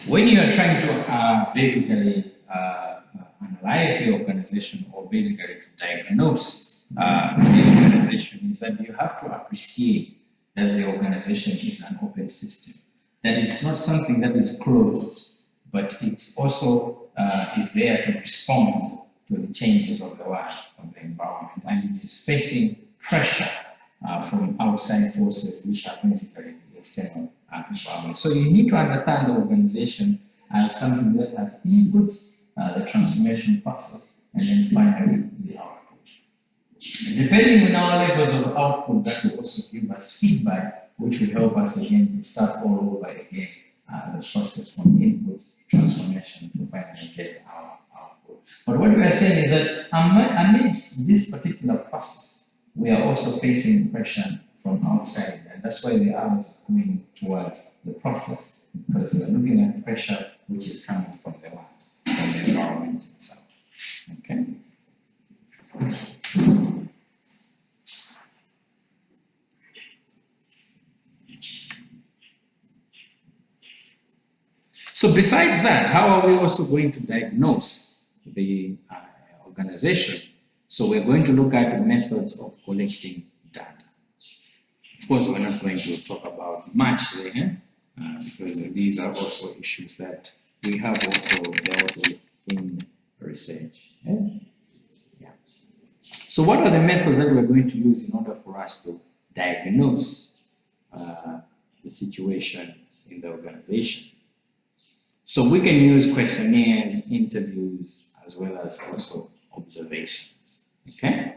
when you are trying to basically analyze the organization or basically to diagnose the organization, is that you have to appreciate that the organization is an open system. That it's not something that is closed, but it also is there to respond to the changes of the world, of the environment, and it is facing pressure from outside forces, which are basically the external environment. So you need to understand the organization as something that has inputs, the transformation process, and then finally the output. And depending on our levels of output, that will also give us feedback, which will help us again start all over again the process from inputs, transformation to finally get our output. But what we are saying is that amidst this particular process, we are also facing pressure from outside, and that's why the arrows are going towards the process, because we are looking at pressure which is coming from the world, from the environment itself. Okay. So besides that, how are we also going to diagnose the organization? So we're going to look at the methods of collecting data. Of course, we're not going to talk about much there, because these are also issues that we have also dealt with in research. Yeah? So what are the methods that we're going to use in order for us to diagnose the situation in the organization? So we can use questionnaires, interviews, as well as also observations. Okay?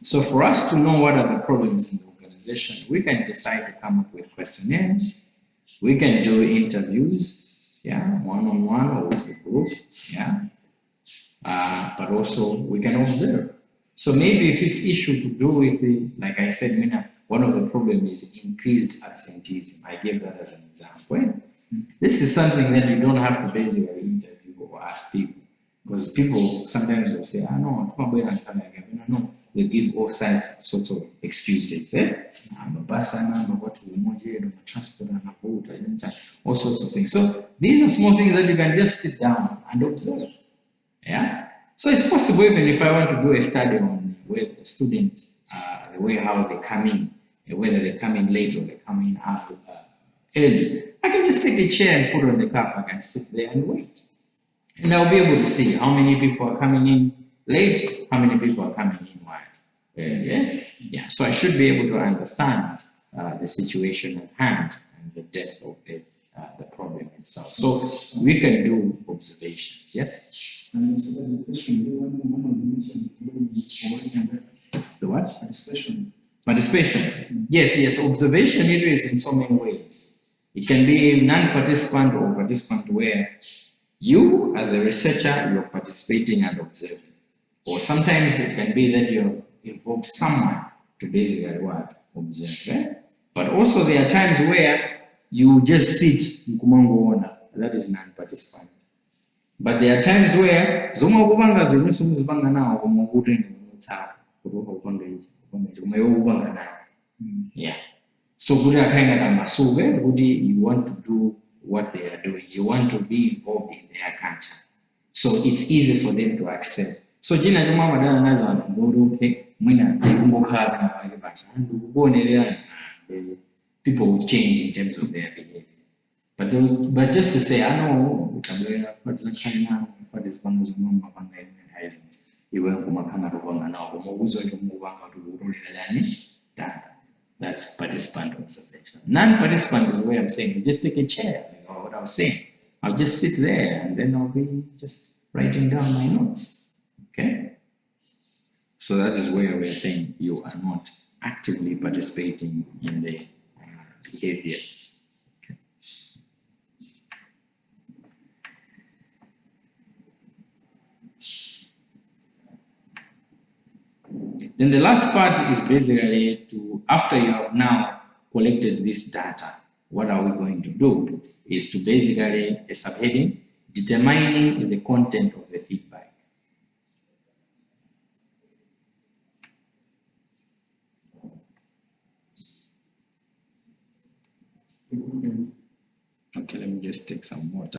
So for us to know what are the problems in the organization, we can decide to come up with questionnaires. We can do interviews, yeah, one-on-one or with a group, yeah. But also we can observe. So maybe if it's issue to do with the, like I said, Mina, one of the problems is increased absenteeism. I gave that as an example. This is something that you don't have to basically interview or ask people, because people sometimes will say, "I know, no." They give all sorts of excuses. I'm a bus, I'm what we transport, all sorts of things. So these are small things that you can just sit down and observe. Yeah. So it's possible, even if I want to do a study on where the students, the way how they come in, whether they come in late or they come in early, I can just take a chair and put it on the car park and sit there and wait. And I'll be able to see how many people are coming in late, how many people are coming in wide. Yeah. So I should be able to understand the situation at hand and the depth of the problem itself. So we can do observations. Yes. The what? Participation. Participation. Yes. Observation it is in so many ways. It can be non-participant or participant, where you, as a researcher, you're participating and observing. Or sometimes it can be that you invoke someone to basically observe. But also there are times where you just sit, that is non-participant. But there are times where yeah. So you want to do what they are doing. You want to be involved in their culture. So it's easy for them to accept. So people will change in terms of their behavior. But just to say, I know that's participant observation. Non-participant is where I'm saying you just take a chair, what I was saying. I'll just sit there and then I'll be just writing down my notes. Okay? So that is where we're saying you are not actively participating in the behaviors. Okay. Then the last part is basically to, after you have now collected this data, what are we going to do? Is to basically, a subheading, determining the content of the feedback. Okay, let me just take some water.